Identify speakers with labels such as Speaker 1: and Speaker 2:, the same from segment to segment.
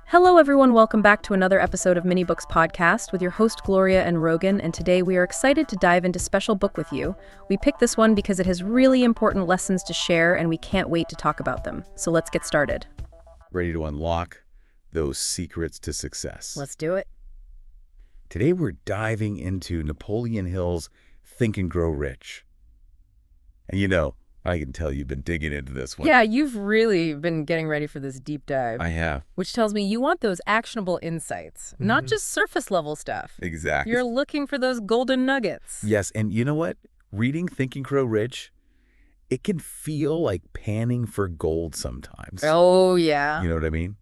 Speaker 1: Hello everyone, welcome back to another episode of Mini Books Podcast with your host Gloria and Rogan, and today we are excited to dive into Special Book with You. We picked this one because it has really important lessons to share and we can't wait to talk about them. So let's get started.
Speaker 2: Ready to unlock those secrets to success.
Speaker 1: Let's do it.
Speaker 2: Today we're diving into Napoleon Hill's Think and Grow Rich. And you know, I can tell you've been digging into this one.
Speaker 1: Yeah, you've really been getting ready for this deep dive.
Speaker 2: I have.
Speaker 1: Which tells me you want those actionable insights, not just surface level stuff.
Speaker 2: Exactly.
Speaker 1: You're looking for those golden nuggets.
Speaker 2: Yes, and you know what? Reading Think and Grow Rich, it can feel like panning for gold sometimes.
Speaker 1: Oh, yeah.
Speaker 2: You know what I mean?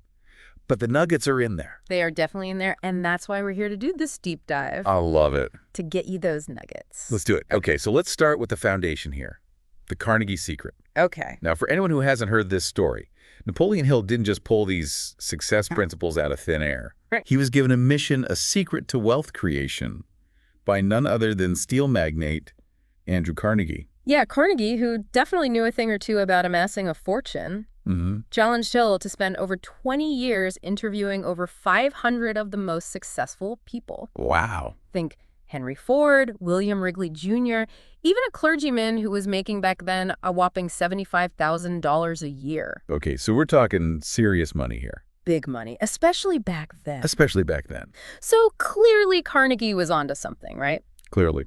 Speaker 2: But the nuggets are in there.
Speaker 1: They are definitely in there, and that's why we're here to do this deep dive.
Speaker 2: I love it.
Speaker 1: To get you those nuggets.
Speaker 2: Let's do it. Okay, so let's start with the foundation here. The Carnegie Secret.
Speaker 1: Okay.
Speaker 2: Now, for anyone who hasn't heard this story, Napoleon Hill didn't just pull these success principles out of thin air.
Speaker 1: Right.
Speaker 2: He was given a mission, a secret to wealth creation by none other than steel magnate Andrew Carnegie.
Speaker 1: Yeah, Carnegie, who definitely knew a thing or two about amassing a fortune, challenged Hill to spend over 20 years interviewing over 500 of the most successful people.
Speaker 2: Wow.
Speaker 1: Think Henry Ford, William Wrigley Jr., even a clergyman who was making back then a whopping $75,000 a year.
Speaker 2: Okay, so we're talking serious money here.
Speaker 1: Big money, especially back then.
Speaker 2: Especially back then.
Speaker 1: So clearly Carnegie was onto something, right?
Speaker 2: Clearly.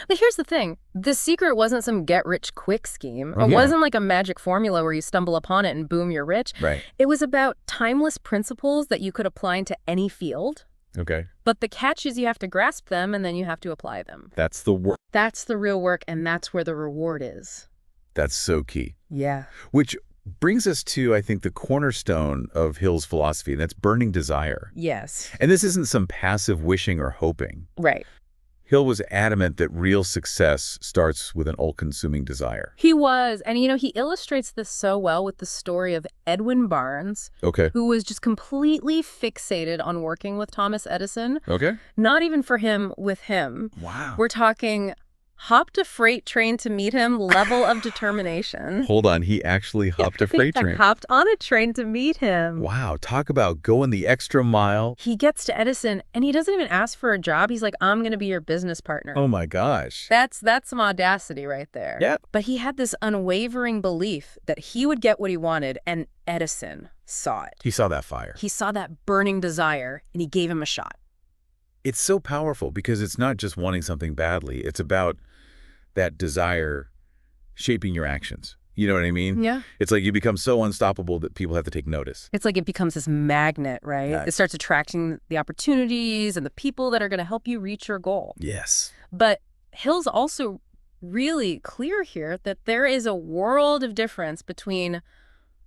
Speaker 1: But here's the thing. The secret wasn't some get-rich-quick scheme.
Speaker 2: Oh,
Speaker 1: It
Speaker 2: yeah.
Speaker 1: wasn't like a magic formula where you stumble upon it and boom, you're rich.
Speaker 2: Right.
Speaker 1: It was about timeless principles that you could apply into any field.
Speaker 2: Okay.
Speaker 1: But the catch is you have to grasp them and then you have to apply them.
Speaker 2: That's the work.
Speaker 1: That's the real work, and that's where the reward is.
Speaker 2: That's so key.
Speaker 1: Yeah.
Speaker 2: Which brings us to, I think, the cornerstone of Hill's philosophy, and that's burning desire.
Speaker 1: Yes.
Speaker 2: And this isn't some passive wishing or hoping.
Speaker 1: Right.
Speaker 2: Hill was adamant that real success starts with an all-consuming desire.
Speaker 1: He was. And, he illustrates this so well with the story of Edwin Barnes,
Speaker 2: Okay.
Speaker 1: who was just completely fixated on working with Thomas Edison.
Speaker 2: Okay.
Speaker 1: Not even for him, with him.
Speaker 2: Wow.
Speaker 1: We're talking hopped a freight train to meet him level of determination.
Speaker 2: Hold on. He actually hopped a freight train.
Speaker 1: Hopped on a train to meet him.
Speaker 2: Wow. Talk about going the extra mile.
Speaker 1: He gets to Edison, and he doesn't even ask for a job. He's like, I'm going to be your business partner.
Speaker 2: Oh, my gosh.
Speaker 1: That's some audacity right there.
Speaker 2: Yeah.
Speaker 1: But he had this unwavering belief that he would get what he wanted, and Edison saw it.
Speaker 2: He saw that fire.
Speaker 1: He saw that burning desire, and he gave him a shot.
Speaker 2: It's so powerful because it's not just wanting something badly. It's about that desire shaping your actions. You know what I mean?
Speaker 1: Yeah.
Speaker 2: It's like you become so unstoppable that people have to take notice.
Speaker 1: It's like it becomes this magnet, right?
Speaker 2: Yeah.
Speaker 1: It starts attracting the opportunities and the people that are going to help you reach your goal.
Speaker 2: Yes.
Speaker 1: But Hill's also really clear here that there is a world of difference between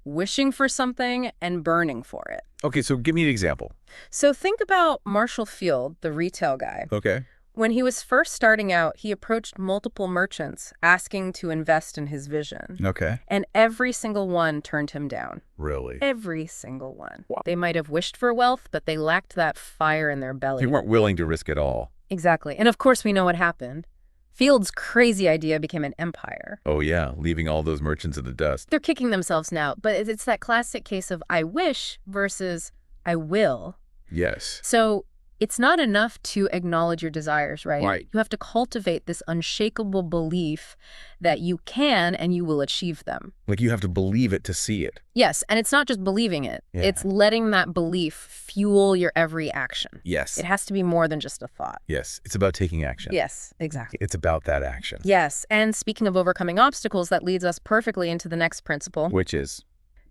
Speaker 1: wishing for something and burning for it.
Speaker 2: Okay, so give me an example.
Speaker 1: So think about Marshall Field, the retail guy.
Speaker 2: Okay.
Speaker 1: When he was first starting out, he approached multiple merchants asking to invest in his vision.
Speaker 2: Okay.
Speaker 1: And every single one turned him down.
Speaker 2: Really?
Speaker 1: Every single one.
Speaker 2: Wow.
Speaker 1: They might have wished for wealth, but they lacked that fire in their belly.
Speaker 2: They weren't willing to risk it all.
Speaker 1: Exactly. And of course, we know what happened. Field's crazy idea became an empire.
Speaker 2: Oh, yeah, leaving all those merchants in the dust.
Speaker 1: They're kicking themselves now, but it's that classic case of I wish versus I will.
Speaker 2: Yes.
Speaker 1: So it's not enough to acknowledge your desires, right?
Speaker 2: Right.
Speaker 1: You have to cultivate this unshakable belief that you can and you will achieve them.
Speaker 2: Like you have to believe it to see it.
Speaker 1: Yes, and it's not just believing it.
Speaker 2: Yeah.
Speaker 1: It's letting that belief fuel your every action.
Speaker 2: Yes.
Speaker 1: It has to be more than just a thought.
Speaker 2: Yes. It's about taking action.
Speaker 1: Yes, exactly.
Speaker 2: It's about that action.
Speaker 1: Yes, and speaking of overcoming obstacles, that leads us perfectly into the next principle.
Speaker 2: Which is?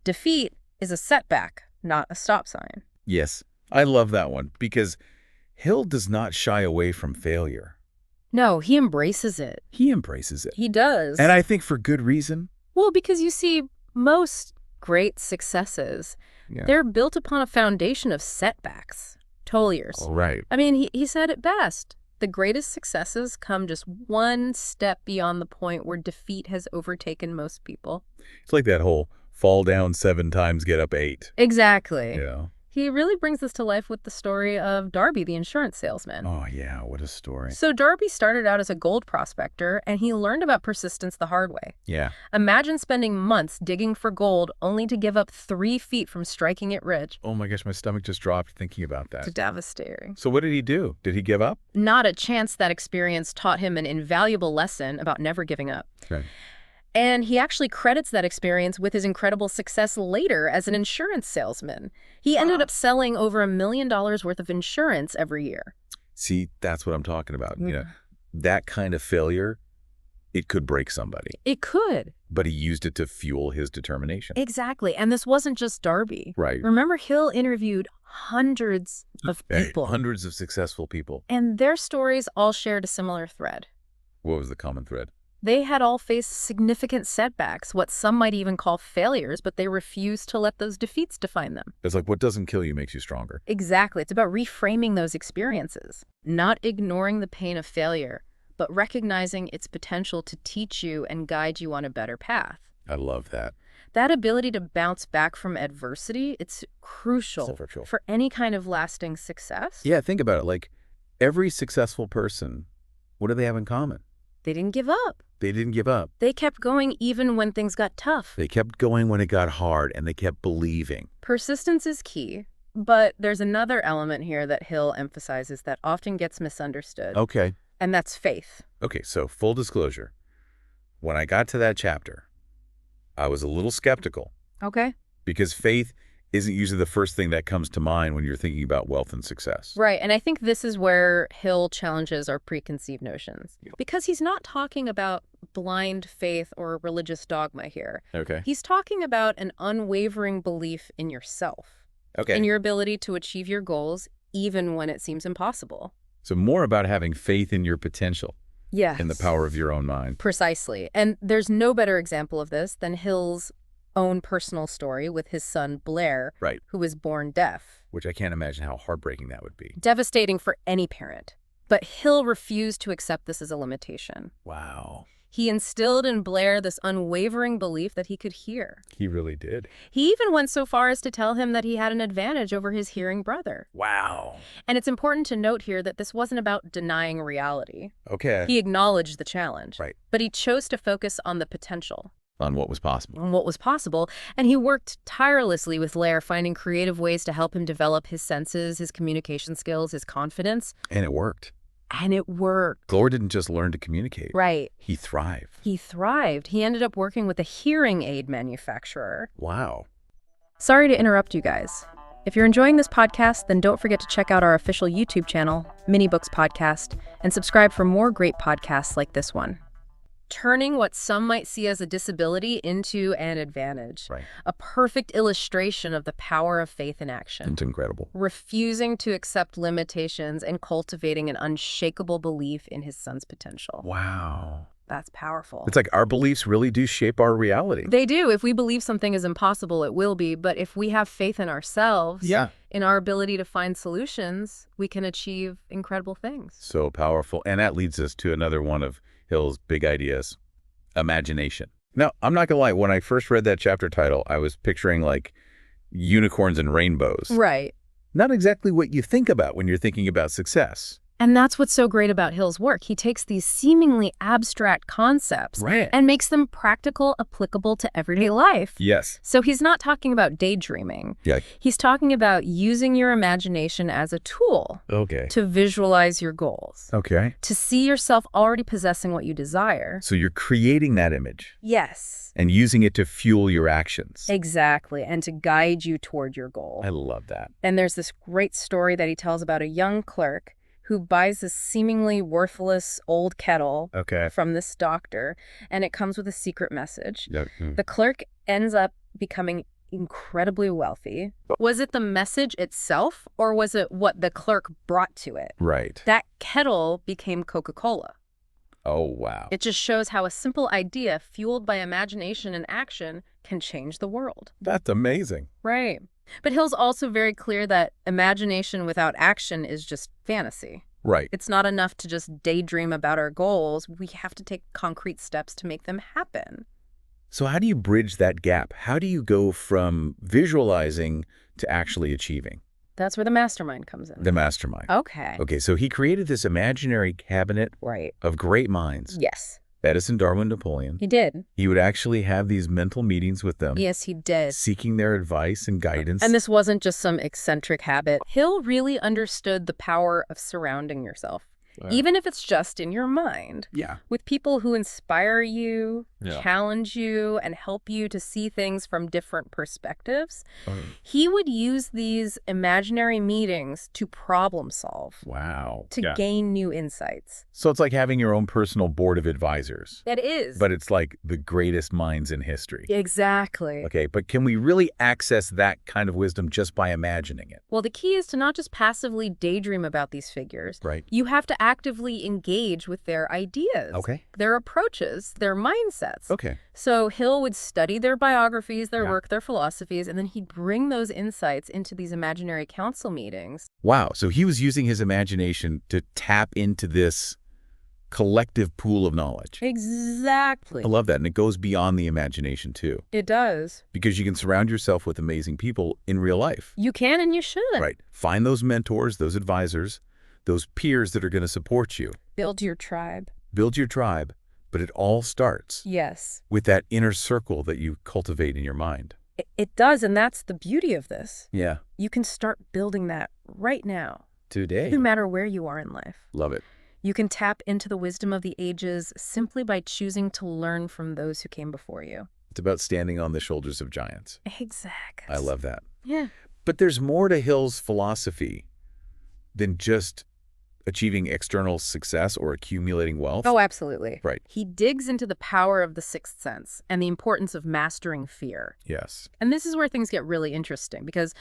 Speaker 1: Defeat is a setback, not a stop sign.
Speaker 2: Yes. I love that one because Hill does not shy away from failure.
Speaker 1: No, he embraces it.
Speaker 2: He embraces it.
Speaker 1: He does.
Speaker 2: And I think for good reason.
Speaker 1: Well, because you see, most great successes,
Speaker 2: Yeah.
Speaker 1: they're built upon a foundation of setbacks. Tolliers.
Speaker 2: Oh, right.
Speaker 1: I mean, he said it best. The greatest successes come just one step beyond the point where defeat has overtaken most people.
Speaker 2: It's like that whole fall down 7 times, get up 8.
Speaker 1: Exactly.
Speaker 2: Yeah.
Speaker 1: He really brings this to life with the story of Darby, the insurance salesman.
Speaker 2: Oh, yeah, what a story.
Speaker 1: So Darby started out as a gold prospector, and he learned about persistence the hard way.
Speaker 2: Yeah.
Speaker 1: Imagine spending months digging for gold only to give up 3 feet from striking it rich.
Speaker 2: Oh my gosh, my stomach just dropped thinking about that.
Speaker 1: It's devastating.
Speaker 2: So what did he do? Did he give up?
Speaker 1: Not a chance. That experience taught him an invaluable lesson about never giving up.
Speaker 2: Okay.
Speaker 1: And he actually credits that experience with his incredible success later as an insurance salesman. He ended up selling over $1 million worth of insurance every year.
Speaker 2: See, that's what I'm talking about. You know, that kind of failure, it could break somebody.
Speaker 1: It could.
Speaker 2: But he used it to fuel his determination.
Speaker 1: Exactly. And this wasn't just Darby.
Speaker 2: Right.
Speaker 1: Remember, Hill interviewed hundreds of people.
Speaker 2: Hundreds of successful people.
Speaker 1: And their stories all shared a similar thread.
Speaker 2: What was the common thread?
Speaker 1: They had all faced significant setbacks, what some might even call failures, but they refused to let those defeats define them.
Speaker 2: It's like what doesn't kill you makes you stronger.
Speaker 1: Exactly. It's about reframing those experiences, not ignoring the pain of failure, but recognizing its potential to teach you and guide you on a better path.
Speaker 2: I love that.
Speaker 1: That ability to bounce back from adversity, it's crucial for any kind of lasting success.
Speaker 2: Yeah, think about it. Like every successful person, what do they have in common?
Speaker 1: They didn't give up.
Speaker 2: They didn't give up.
Speaker 1: They kept going even when things got tough.
Speaker 2: They kept going when it got hard, and they kept believing.
Speaker 1: Persistence is key, but there's another element here that Hill emphasizes that often gets misunderstood.
Speaker 2: Okay.
Speaker 1: And that's faith.
Speaker 2: Okay, so full disclosure. When I got to that chapter, I was a little skeptical.
Speaker 1: Okay.
Speaker 2: Because faith isn't usually the first thing that comes to mind when you're thinking about wealth and success.
Speaker 1: Right, and I think this is where Hill challenges our preconceived notions. Because he's not talking about blind faith or religious dogma here.
Speaker 2: Okay.
Speaker 1: He's talking about an unwavering belief in yourself.
Speaker 2: Okay.
Speaker 1: In your ability to achieve your goals, even when it seems impossible.
Speaker 2: So more about having faith in your potential.
Speaker 1: Yes.
Speaker 2: In the power of your own mind.
Speaker 1: Precisely. And there's no better example of this than Hill's own personal story with his son Blair,
Speaker 2: right,
Speaker 1: who was born deaf.
Speaker 2: Which I can't imagine how heartbreaking that would be.
Speaker 1: Devastating for any parent. But Hill refused to accept this as a limitation.
Speaker 2: Wow.
Speaker 1: He instilled in Blair this unwavering belief that he could hear.
Speaker 2: He really did.
Speaker 1: He even went so far as to tell him that he had an advantage over his hearing brother.
Speaker 2: Wow.
Speaker 1: And it's important to note here that this wasn't about denying reality.
Speaker 2: Okay.
Speaker 1: He acknowledged the challenge.
Speaker 2: Right.
Speaker 1: But he chose to focus on the potential.
Speaker 2: On what was possible.
Speaker 1: On what was possible. And he worked tirelessly with Blair, finding creative ways to help him develop his senses, his communication skills, his confidence.
Speaker 2: And it worked.
Speaker 1: And it worked.
Speaker 2: Blair didn't just learn to communicate.
Speaker 1: Right.
Speaker 2: He thrived.
Speaker 1: He thrived. He ended up working with a hearing aid manufacturer.
Speaker 2: Wow.
Speaker 1: Sorry to interrupt you guys. If you're enjoying this podcast, then don't forget to check out our official YouTube channel, Mini Books Podcast, and subscribe for more great podcasts like this one. Turning what some might see as a disability into an advantage.
Speaker 2: Right.
Speaker 1: A perfect illustration of the power of faith in action.
Speaker 2: It's incredible.
Speaker 1: Refusing to accept limitations and cultivating an unshakable belief in his son's potential.
Speaker 2: Wow.
Speaker 1: That's powerful.
Speaker 2: It's like our beliefs really do shape our reality.
Speaker 1: They do. If we believe something is impossible, it will be. But if we have faith in ourselves, in our ability to find solutions, we can achieve incredible things.
Speaker 2: So powerful. And that leads us to another one of Hill's big ideas, imagination. Now, I'm not going to lie. When I first read that chapter title, I was picturing like unicorns and rainbows.
Speaker 1: Right.
Speaker 2: Not exactly what you think about when you're thinking about success.
Speaker 1: And that's what's so great about Hill's work. He takes these seemingly abstract concepts and makes them practical, applicable to everyday life.
Speaker 2: Yes.
Speaker 1: So he's not talking about daydreaming.
Speaker 2: Yeah.
Speaker 1: He's talking about using your imagination as a tool to visualize your goals.
Speaker 2: Okay.
Speaker 1: To see yourself already possessing what you desire.
Speaker 2: So you're creating that image.
Speaker 1: Yes.
Speaker 2: And using it to fuel your actions.
Speaker 1: Exactly. And to guide you toward your goal.
Speaker 2: I love that.
Speaker 1: And there's this great story that he tells about a young clerk who buys this seemingly worthless old kettle from this doctor, and it comes with a secret message. The clerk ends up becoming incredibly wealthy. Was it the message itself, or was it what the clerk brought to it?
Speaker 2: Right.
Speaker 1: That kettle became Coca-Cola.
Speaker 2: Oh, wow.
Speaker 1: It just shows how a simple idea fueled by imagination and action can change the world.
Speaker 2: That's amazing.
Speaker 1: Right. But Hill's also very clear that imagination without action is just fantasy.
Speaker 2: Right.
Speaker 1: It's not enough to just daydream about our goals. We have to take concrete steps to make them happen.
Speaker 2: So how do you bridge that gap? How do you go from visualizing to actually achieving?
Speaker 1: That's where the mastermind comes in.
Speaker 2: The mastermind.
Speaker 1: Okay.
Speaker 2: Okay, so he created this imaginary cabinet
Speaker 1: Right.
Speaker 2: of great minds.
Speaker 1: Yes,
Speaker 2: Edison, Darwin, Napoleon.
Speaker 1: he did.
Speaker 2: He would actually have these mental meetings with them,
Speaker 1: Yes, he did.
Speaker 2: seeking their advice and guidance.
Speaker 1: And this wasn't just some eccentric habit. Hill really understood the power of surrounding yourself, even if it's just in your mind,
Speaker 2: Yeah.
Speaker 1: with people who inspire you,
Speaker 2: Yeah.
Speaker 1: challenge you, and help you to see things from different perspectives.
Speaker 2: Oh.
Speaker 1: He would use these imaginary meetings to problem solve,
Speaker 2: Wow.
Speaker 1: to gain new insights.
Speaker 2: So it's like having your own personal board of advisors,
Speaker 1: That is.
Speaker 2: but it's like the greatest minds in history.
Speaker 1: Exactly.
Speaker 2: Okay, but can we really access that kind of wisdom just by imagining it?
Speaker 1: Well, the key is to not just passively daydream about these figures.
Speaker 2: Right.
Speaker 1: You have to actively engage with their ideas,
Speaker 2: Okay.
Speaker 1: their approaches, their mindsets.
Speaker 2: Okay.
Speaker 1: So Hill would study their biographies, their
Speaker 2: Yeah.
Speaker 1: work, their philosophies, and then he'd bring those insights into these imaginary council meetings.
Speaker 2: Wow. So he was using his imagination to tap into this collective pool of knowledge.
Speaker 1: Exactly.
Speaker 2: I love that. And it goes beyond the imagination, too,
Speaker 1: It does.
Speaker 2: because you can surround yourself with amazing people in real life.
Speaker 1: You can and you should.
Speaker 2: Right. Find those mentors, those advisors, those peers that are going to support you.
Speaker 1: Build your tribe.
Speaker 2: Build your tribe, but it all starts
Speaker 1: Yes.
Speaker 2: with that inner circle that you cultivate in your mind.
Speaker 1: It does, and that's the beauty of this.
Speaker 2: Yeah.
Speaker 1: You can start building that right now,
Speaker 2: Today.
Speaker 1: no matter where you are in life.
Speaker 2: Love it.
Speaker 1: You can tap into the wisdom of the ages simply by choosing to learn from those who came before you.
Speaker 2: It's about standing on the shoulders of giants.
Speaker 1: Exactly.
Speaker 2: I love that.
Speaker 1: Yeah.
Speaker 2: But there's more to Hill's philosophy than just achieving external success or accumulating wealth.
Speaker 1: Oh, absolutely.
Speaker 2: Right.
Speaker 1: He digs into the power of the sixth sense and the importance of mastering fear.
Speaker 2: Yes.
Speaker 1: And this is where things get really interesting because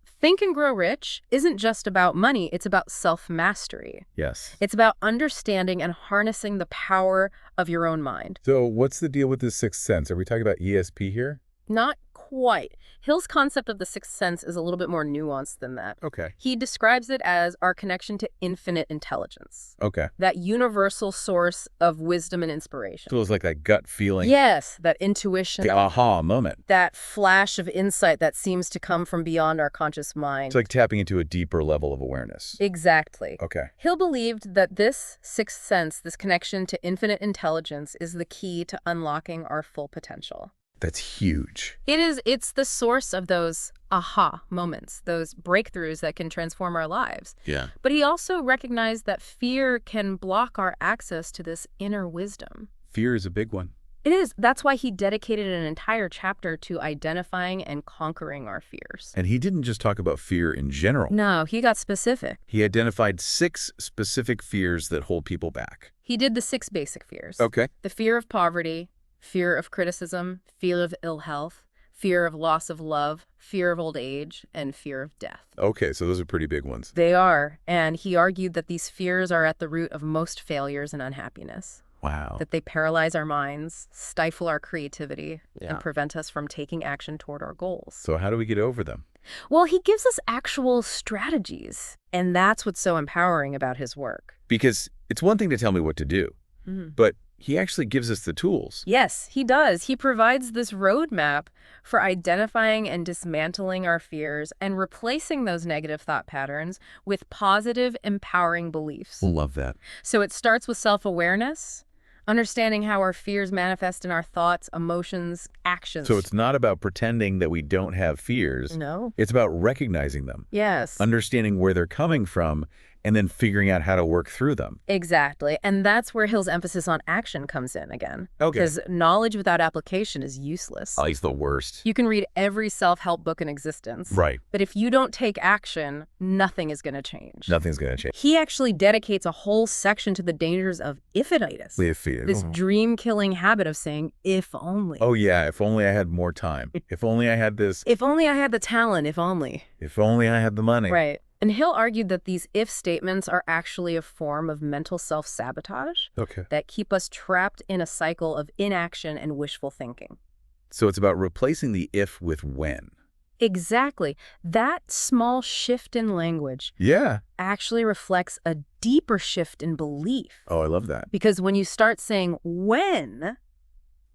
Speaker 1: Think and Grow Rich isn't just about money, it's about self-mastery.
Speaker 2: Yes.
Speaker 1: It's about understanding and harnessing the power of your own mind.
Speaker 2: So what's the deal with this sixth sense? Are we talking about ESP here?
Speaker 1: Not quite. Hill's concept of the sixth sense is a little bit more nuanced than that.
Speaker 2: Okay.
Speaker 1: He describes it as our connection to infinite intelligence,
Speaker 2: Okay.
Speaker 1: that universal source of wisdom and inspiration.
Speaker 2: So it's like that gut feeling.
Speaker 1: Yes, that intuition,
Speaker 2: The aha moment.
Speaker 1: that flash of insight that seems to come from beyond our conscious mind.
Speaker 2: It's like tapping into a deeper level of awareness.
Speaker 1: Exactly.
Speaker 2: Okay.
Speaker 1: Hill believed that this sixth sense, this connection to infinite intelligence, is the key to unlocking our full potential.
Speaker 2: That's huge.
Speaker 1: It's the source of those aha moments, those breakthroughs that can transform our lives.
Speaker 2: Yeah.
Speaker 1: But he also recognized that fear can block our access to this inner wisdom.
Speaker 2: Fear is a big one.
Speaker 1: It is. That's why he dedicated an entire chapter to identifying and conquering our fears.
Speaker 2: And he didn't just talk about fear in general.
Speaker 1: No, he got specific.
Speaker 2: He identified 6 specific fears that hold people back.
Speaker 1: He did the 6 basic fears.
Speaker 2: Okay.
Speaker 1: The fear of poverty, fear of criticism, fear of ill health, fear of loss of love, fear of old age, and fear of death.
Speaker 2: Okay, so those are pretty big ones.
Speaker 1: They are, and he argued that these fears are at the root of most failures and unhappiness,
Speaker 2: Wow.
Speaker 1: that they paralyze our minds, stifle our creativity,
Speaker 2: Yeah.
Speaker 1: and prevent us from taking action toward our goals.
Speaker 2: So how do we get over them?
Speaker 1: Well, he gives us actual strategies, and that's what's so empowering about his work.
Speaker 2: Because it's one thing to tell me what to do, but he actually gives us the tools.
Speaker 1: Yes, he does. He provides this roadmap for identifying and dismantling our fears and replacing those negative thought patterns with positive, empowering beliefs.
Speaker 2: Love that.
Speaker 1: So it starts with self-awareness, understanding how our fears manifest in our thoughts, emotions, actions.
Speaker 2: So it's not about pretending that we don't have fears.
Speaker 1: No.
Speaker 2: It's about recognizing them,
Speaker 1: Yes.
Speaker 2: understanding where they're coming from, and then figuring out how to work through them.
Speaker 1: Exactly. And that's where Hill's emphasis on action comes in again.
Speaker 2: Okay.
Speaker 1: Because knowledge without application is useless.
Speaker 2: Oh, he's the worst.
Speaker 1: You can read every self-help book in existence.
Speaker 2: Right.
Speaker 1: But if you don't take action, nothing is going to change.
Speaker 2: Nothing's going to change.
Speaker 1: He actually dedicates a whole section to the dangers of if-itis. This dream-killing habit of saying, if only.
Speaker 2: Oh, yeah, if only I had more time. If only I had this.
Speaker 1: If only I had the talent, if only.
Speaker 2: If only I had the money.
Speaker 1: Right. And Hill argued that these if statements are actually a form of mental self-sabotage
Speaker 2: Okay.
Speaker 1: that keep us trapped in a cycle of inaction and wishful thinking.
Speaker 2: So it's about replacing the if with when.
Speaker 1: Exactly. That small shift in language
Speaker 2: Yeah.
Speaker 1: actually reflects a deeper shift in belief.
Speaker 2: Oh, I love that.
Speaker 1: Because when you start saying when,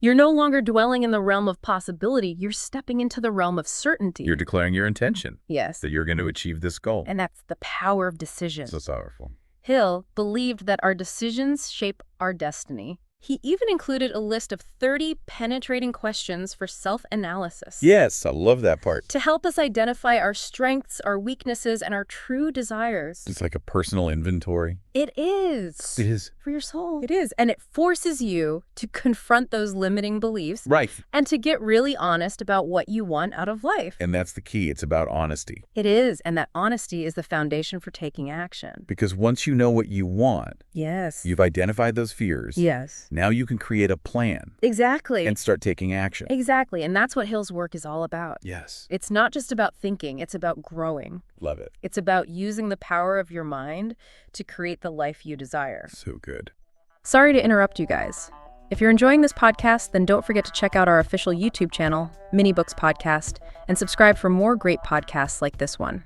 Speaker 1: You're no longer dwelling in the realm of possibility. You're stepping into the realm of certainty.
Speaker 2: You're declaring your intention
Speaker 1: Yes.
Speaker 2: that you're going to achieve this goal.
Speaker 1: And that's the power of decision.
Speaker 2: So powerful.
Speaker 1: Hill believed that our decisions shape our destiny. He even included a list of 30 penetrating questions for self-analysis.
Speaker 2: Yes, I love that part.
Speaker 1: To help us identify our strengths, our weaknesses, and our true desires.
Speaker 2: It's like a personal inventory.
Speaker 1: It is.
Speaker 2: It is.
Speaker 1: For your soul. It is. And it forces you to confront those limiting beliefs.
Speaker 2: Right.
Speaker 1: And to get really honest about what you want out of life.
Speaker 2: And that's the key. It's about honesty.
Speaker 1: It is. And that honesty is the foundation for taking action.
Speaker 2: Because once you know what you want,
Speaker 1: Yes.
Speaker 2: you've identified those fears.
Speaker 1: Yes.
Speaker 2: Now you can create a plan.
Speaker 1: Exactly.
Speaker 2: And start taking action.
Speaker 1: Exactly. And that's what Hill's work is all about.
Speaker 2: Yes.
Speaker 1: It's not just about thinking. It's about growing.
Speaker 2: Love it.
Speaker 1: It's about using the power of your mind to create the life you desire.
Speaker 2: So good.
Speaker 1: Sorry to interrupt you guys. If you're enjoying this podcast, then don't forget to check out our official YouTube channel, Mini Books Podcast, and subscribe for more great podcasts like this one.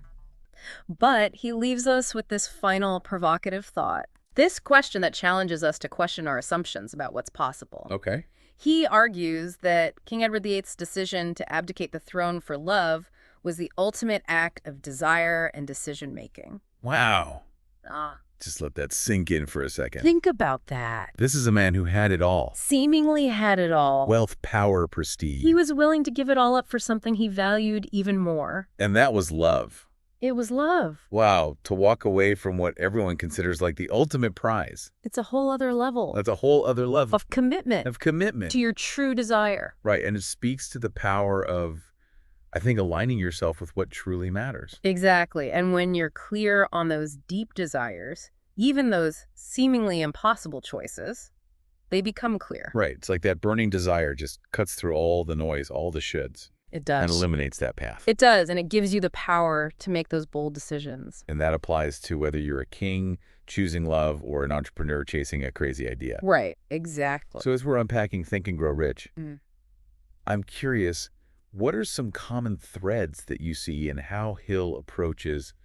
Speaker 1: But he leaves us with this final provocative thought. This question that challenges us to question our assumptions about what's possible.
Speaker 2: Okay.
Speaker 1: He argues that King Edward VIII's decision to abdicate the throne for love was the ultimate act of desire and decision-making.
Speaker 2: Wow.
Speaker 1: Ah.
Speaker 2: Just let that sink in for a second.
Speaker 1: Think about that.
Speaker 2: This is a man who had it all.
Speaker 1: Seemingly had it all.
Speaker 2: Wealth, power, prestige.
Speaker 1: He was willing to give it all up for something he valued even more.
Speaker 2: And that was love.
Speaker 1: It was love.
Speaker 2: Wow, to walk away from what everyone considers like the ultimate prize.
Speaker 1: It's a whole other level.
Speaker 2: That's a whole other level.
Speaker 1: Of commitment.
Speaker 2: Of commitment.
Speaker 1: To your true desire.
Speaker 2: Right, and it speaks to the power of, I think, aligning yourself with what truly matters.
Speaker 1: Exactly. And when you're clear on those deep desires, even those seemingly impossible choices, they become clear.
Speaker 2: Right, it's like that burning desire just cuts through all the noise, all the shoulds.
Speaker 1: It does.
Speaker 2: And eliminates that path.
Speaker 1: It does, and it gives you the power to make those bold decisions.
Speaker 2: And that applies to whether you're a king choosing love or an entrepreneur chasing a crazy idea.
Speaker 1: Right, exactly.
Speaker 2: So as we're unpacking Think and Grow Rich,
Speaker 1: Mm.
Speaker 2: I'm curious, what are some common threads that you see in how Hill approaches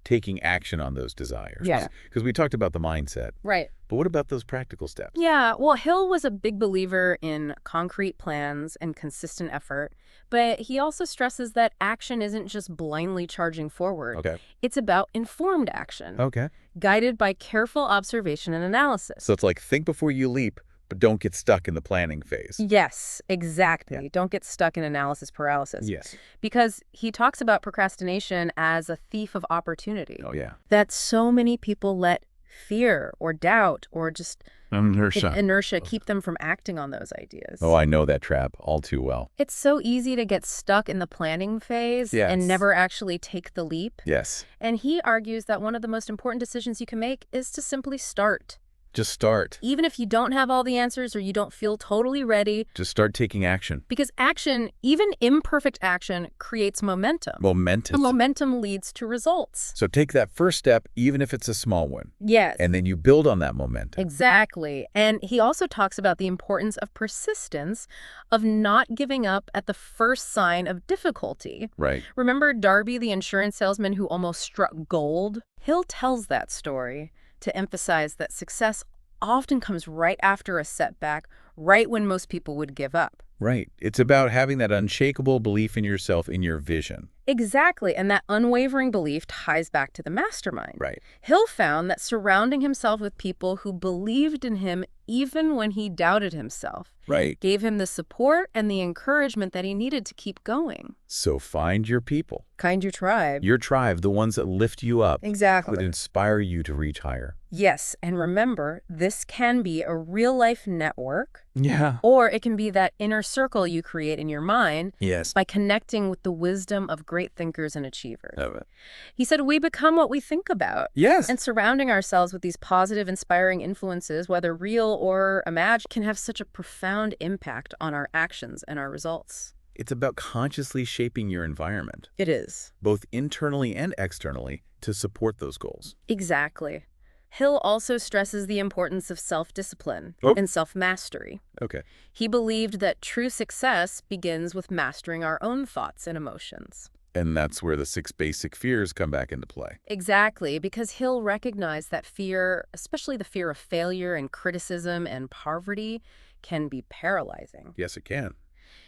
Speaker 2: taking action on those desires?
Speaker 1: Yeah.
Speaker 2: Because we talked about the mindset,
Speaker 1: Right.
Speaker 2: but what about those practical steps?
Speaker 1: Yeah, well, Hill was a big believer in concrete plans and consistent effort, but he also stresses that action isn't just blindly charging forward.
Speaker 2: Okay.
Speaker 1: It's about informed action,
Speaker 2: Okay.
Speaker 1: guided by careful observation and analysis.
Speaker 2: So it's like think before you leap, but don't get stuck in the planning phase.
Speaker 1: Yes, exactly.
Speaker 2: Yeah.
Speaker 1: Don't get stuck in analysis paralysis.
Speaker 2: Yes.
Speaker 1: Because he talks about procrastination as a thief of opportunity.
Speaker 2: Oh, yeah.
Speaker 1: That so many people let fear or doubt or just inertia keep them from acting on those ideas.
Speaker 2: Oh, I know that trap all too well.
Speaker 1: It's so easy to get stuck in the planning phase
Speaker 2: Yes.
Speaker 1: and never actually take the leap.
Speaker 2: Yes.
Speaker 1: And he argues that one of the most important decisions you can make is to simply start.
Speaker 2: Just start.
Speaker 1: Even if you don't have all the answers or you don't feel totally ready,
Speaker 2: Just start taking action.
Speaker 1: because action, even imperfect action, creates momentum.
Speaker 2: Momentum.
Speaker 1: And momentum leads to results.
Speaker 2: So take that first step, even if it's a small one,
Speaker 1: Yes.
Speaker 2: and then you build on that momentum.
Speaker 1: Exactly. And he also talks about the importance of persistence, of not giving up at the first sign of difficulty.
Speaker 2: Right.
Speaker 1: Remember Darby, the insurance salesman who almost struck gold? Hill tells that story to emphasize that success often comes right after a setback, right when most people would give up.
Speaker 2: Right. It's about having that unshakable belief in yourself, in your vision.
Speaker 1: Exactly, and that unwavering belief ties back to the mastermind.
Speaker 2: Right.
Speaker 1: Hill found that surrounding himself with people who believed in him even when he doubted himself
Speaker 2: Right.
Speaker 1: gave him the support and the encouragement that he needed to keep going.
Speaker 2: So find your people.
Speaker 1: Kind your tribe.
Speaker 2: Your tribe, the ones that lift you up, that
Speaker 1: Exactly.
Speaker 2: inspire you to reach higher.
Speaker 1: Yes, and remember, this can be a real-life network,
Speaker 2: Yeah.
Speaker 1: or it can be that inner circle you create in your mind
Speaker 2: Yes.
Speaker 1: by connecting with the wisdom of great thinkers and achievers.
Speaker 2: Love it.
Speaker 1: He said, we become what we think about.
Speaker 2: Yes.
Speaker 1: And surrounding ourselves with these positive, inspiring influences, whether real or imagined, can have such a profound impact on our actions and our results.
Speaker 2: It's about consciously shaping your environment,
Speaker 1: It is.
Speaker 2: both internally and externally, to support those goals.
Speaker 1: Exactly. Hill also stresses the importance of self-discipline
Speaker 2: Oh.
Speaker 1: and self-mastery.
Speaker 2: Okay.
Speaker 1: He believed that true success begins with mastering our own thoughts and emotions.
Speaker 2: And that's where the 6 basic fears come back into play.
Speaker 1: Exactly, because Hill recognized that fear, especially the fear of failure and criticism and poverty, can be paralyzing.
Speaker 2: Yes, it can.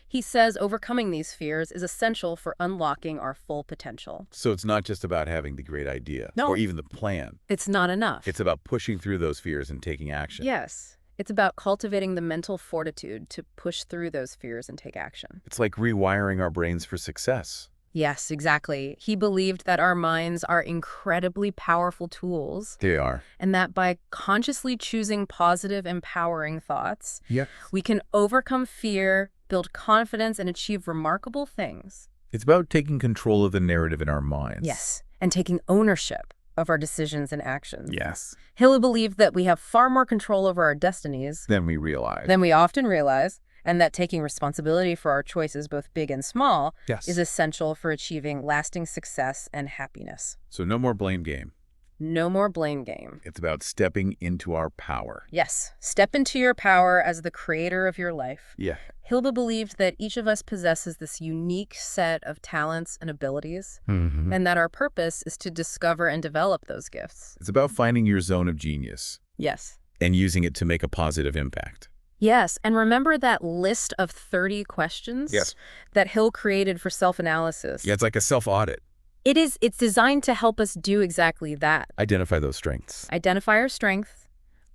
Speaker 1: He says overcoming these fears is essential for unlocking our full potential.
Speaker 2: So it's not just about having the great idea
Speaker 1: No.
Speaker 2: or even the plan.
Speaker 1: It's not enough.
Speaker 2: It's about pushing through those fears and taking action.
Speaker 1: Yes. It's about cultivating the mental fortitude to push through those fears and take action.
Speaker 2: It's like rewiring our brains for success.
Speaker 1: Yes, exactly. He believed that our minds are incredibly powerful tools,
Speaker 2: They are.
Speaker 1: and that by consciously choosing positive, empowering thoughts,
Speaker 2: Yeah.
Speaker 1: we can overcome fear, build confidence, and achieve remarkable things.
Speaker 2: It's about taking control of the narrative in our minds.
Speaker 1: Yes, and taking ownership of our decisions and actions.
Speaker 2: Yes.
Speaker 1: Hill believed that we have far more control over our destinies
Speaker 2: Then we realize.
Speaker 1: than we often realize, and that taking responsibility for our choices, both big and small,
Speaker 2: Yes.
Speaker 1: is essential for achieving lasting success and happiness.
Speaker 2: So no more blame game.
Speaker 1: No more blame game.
Speaker 2: It's about stepping into our power.
Speaker 1: Yes, step into your power as the creator of your life.
Speaker 2: Yeah.
Speaker 1: Hilda believed that each of us possesses this unique set of talents and abilities,
Speaker 2: Mm-hmm.
Speaker 1: and that our purpose is to discover and develop those gifts.
Speaker 2: It's about finding your zone of genius
Speaker 1: Yes.
Speaker 2: and using it to make a positive impact.
Speaker 1: Yes, and remember that list of 30 questions
Speaker 2: Yes.
Speaker 1: that Hill created for self-analysis?
Speaker 2: Yeah, it's like a self-audit.
Speaker 1: It's designed to help us do exactly that.
Speaker 2: Identify those strengths.
Speaker 1: Identify our strengths,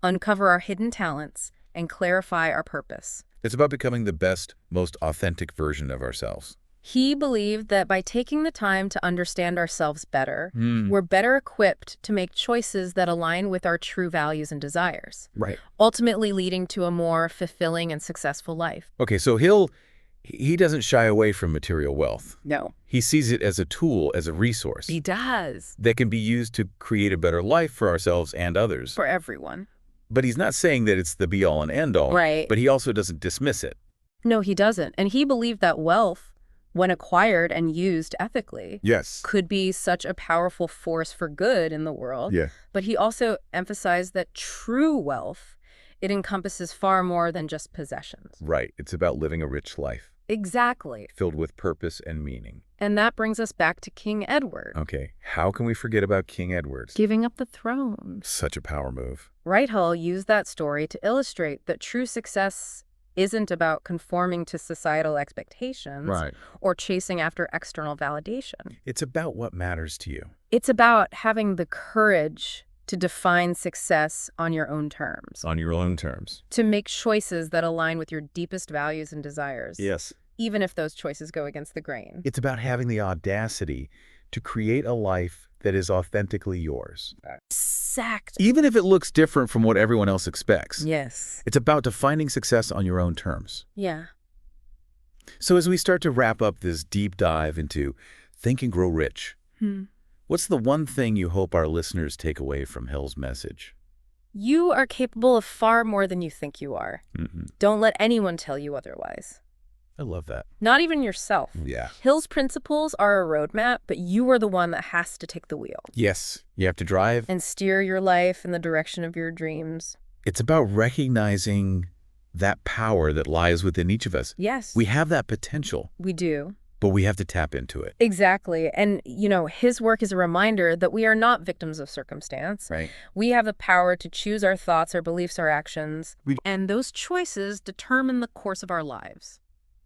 Speaker 1: uncover our hidden talents, and clarify our purpose.
Speaker 2: It's about becoming the best, most authentic version of ourselves.
Speaker 1: He believed that by taking the time to understand ourselves better,
Speaker 2: Mm.
Speaker 1: we're better equipped to make choices that align with our true values and desires,
Speaker 2: Right.
Speaker 1: ultimately leading to a more fulfilling and successful life.
Speaker 2: Okay, so he doesn't shy away from material wealth.
Speaker 1: No.
Speaker 2: He sees it as a tool, as a resource
Speaker 1: He does.
Speaker 2: that can be used to create a better life for ourselves and others.
Speaker 1: For everyone.
Speaker 2: But he's not saying that it's the be-all and end-all.
Speaker 1: Right.
Speaker 2: But he also doesn't dismiss it.
Speaker 1: No, he doesn't. And he believed that wealth, when acquired and used ethically,
Speaker 2: Yes.
Speaker 1: could be such a powerful force for good in the world.
Speaker 2: Yeah.
Speaker 1: But he also emphasized that true wealth, it encompasses far more than just possessions.
Speaker 2: Right. It's about living a rich life
Speaker 1: Exactly.
Speaker 2: filled with purpose and meaning.
Speaker 1: And that brings us back to King Edward.
Speaker 2: Okay, how can we forget about King Edward?
Speaker 1: Giving up the throne.
Speaker 2: Such a power move.
Speaker 1: Whitehall used that story to illustrate that true success isn't about conforming to societal expectations or chasing after external validation.
Speaker 2: It's about what matters to you.
Speaker 1: It's about having the courage to define success on your own terms,
Speaker 2: On your own terms.
Speaker 1: to make choices that align with your deepest values and desires,
Speaker 2: Yes.
Speaker 1: even if those choices go against the grain.
Speaker 2: It's about having the audacity to create a life that is authentically yours.
Speaker 1: Exactly.
Speaker 2: Even if it looks different from what everyone else expects.
Speaker 1: Yes.
Speaker 2: It's about defining success on your own terms.
Speaker 1: Yeah.
Speaker 2: So as we start to wrap up this deep dive into Think and Grow Rich, what's the one thing you hope our listeners take away from Hill's message?
Speaker 1: You are capable of far more than you think you are.
Speaker 2: Mm-hmm.
Speaker 1: Don't let anyone tell you otherwise.
Speaker 2: I love that.
Speaker 1: Not even yourself.
Speaker 2: Yeah.
Speaker 1: Hill's principles are a roadmap, but you are the one that has to take the wheel
Speaker 2: Yes, you have to drive.
Speaker 1: and steer your life in the direction of your dreams.
Speaker 2: It's about recognizing that power that lies within each of us.
Speaker 1: Yes,
Speaker 2: We have that potential,
Speaker 1: we do.
Speaker 2: but we have to tap into it.
Speaker 1: Exactly. And, his work is a reminder that we are not victims of circumstance.
Speaker 2: Right.
Speaker 1: We have the power to choose our thoughts, our beliefs, our actions.
Speaker 2: We-
Speaker 1: And those choices determine the course of our lives.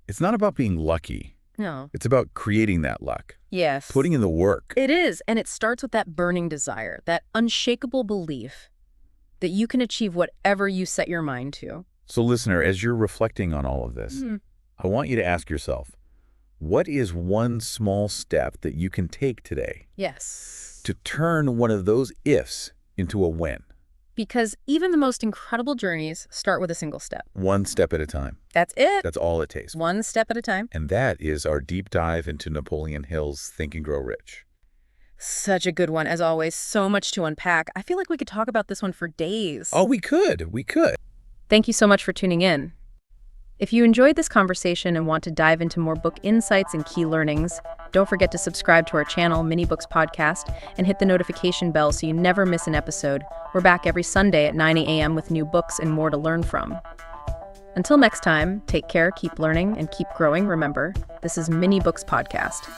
Speaker 2: It's not about being lucky.
Speaker 1: No.
Speaker 2: It's about creating that luck,
Speaker 1: Yes.
Speaker 2: putting in the work.
Speaker 1: It is. And it starts with that burning desire, that unshakable belief that you can achieve whatever you set your mind to.
Speaker 2: So listener, as you're reflecting on all of this, I want you to ask yourself, what is one small step that you can take today
Speaker 1: Yes.
Speaker 2: to turn one of those ifs into a win?
Speaker 1: Because even the most incredible journeys start with a single step.
Speaker 2: One step at a time.
Speaker 1: That's it.
Speaker 2: That's all it takes.
Speaker 1: One step at a time.
Speaker 2: And that is our deep dive into Napoleon Hill's Think and Grow Rich.
Speaker 1: Such a good one, as always. So much to unpack. I feel like we could talk about this one for days.
Speaker 2: Oh, we could. We could.
Speaker 1: Thank you so much for tuning in. If you enjoyed this conversation and want to dive into more book insights and key learnings, don't forget to subscribe to our channel, Mini Books Podcast, and hit the notification bell so you never miss an episode. We're back every Sunday at 9 a.m. with new books and more to learn from. Until next time, take care, keep learning, and keep growing. Remember, this is Mini Books Podcast.